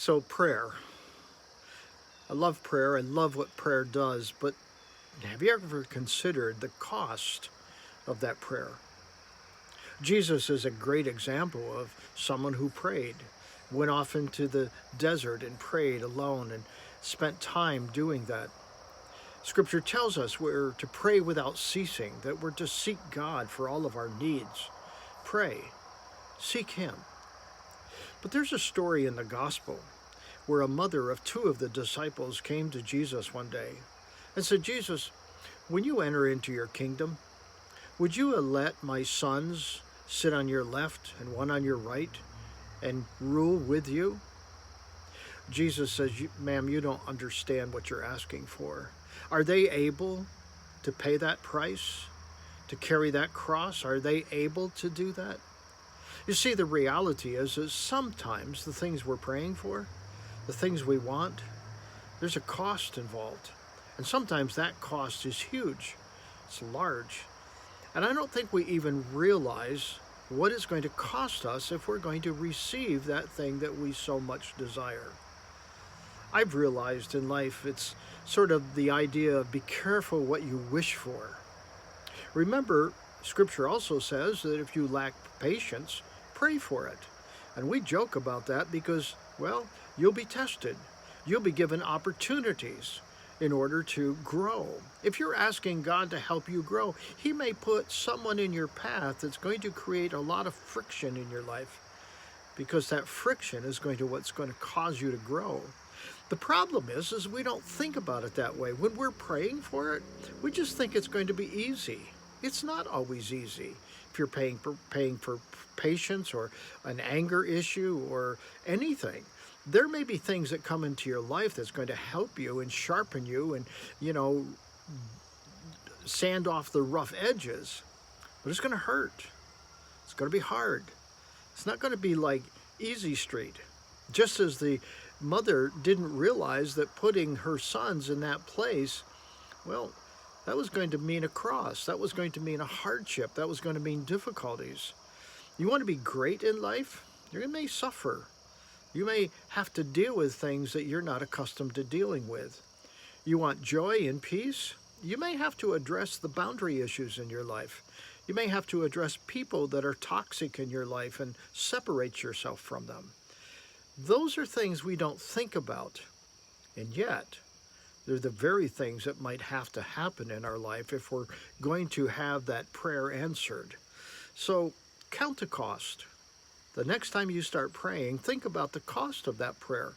So, prayer. I love prayer. I love what prayer does, but have you ever considered the cost of that prayer? Jesus is a great example of someone who prayed, went off into the desert and prayed alone and spent time doing that. Scripture tells us we're to pray without ceasing, that we're to seek God for all of our needs. Pray, seek Him. But there's a story in the gospel where a mother of two of the disciples came to Jesus one day and said, Jesus, when you enter into your kingdom, would you let my sons sit on your left and one on your right and rule with you? Jesus says, ma'am, you don't understand what you're asking for. Are they able to pay that price, to carry that cross? Are they able to do that? You see, the reality is sometimes the things we're praying for, the things we want, there's a cost involved. And sometimes that cost is huge. It's large. And I don't think we even realize what it's going to cost us if we're going to receive that thing that we so much desire. I've realized in life it's sort of the idea of be careful what you wish for. Remember, Scripture also says that if you lack patience, pray for it. And we joke about that because, well, you'll be tested. You'll be given opportunities in order to grow. If you're asking God to help you grow, He may put someone in your path that's going to create a lot of friction in your life, because that friction is what's going to cause you to grow. The problem is we don't think about it that way. When we're praying for it, we just think it's going to be easy. It's not always easy. If you're paying for patience or an anger issue or anything, there may be things that come into your life that's going to help you and sharpen you and, sand off the rough edges. But it's going to hurt. It's going to be hard. It's not going to be like easy street. Just as the mother didn't realize that putting her sons in that place, well, that was going to mean a cross. That was going to mean a hardship. That was going to mean difficulties. You want to be great in life? You may suffer. You may have to deal with things that you're not accustomed to dealing with. You want joy and peace? You may have to address the boundary issues in your life. You may have to address people that are toxic in your life and separate yourself from them. Those are things we don't think about, and yet they're the very things that might have to happen in our life if we're going to have that prayer answered. So count the cost. The next time you start praying, think about the cost of that prayer.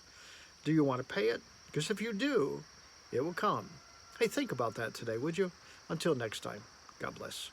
Do you want to pay it? Because if you do, it will come. Hey, think about that today, would you? Until next time, God bless.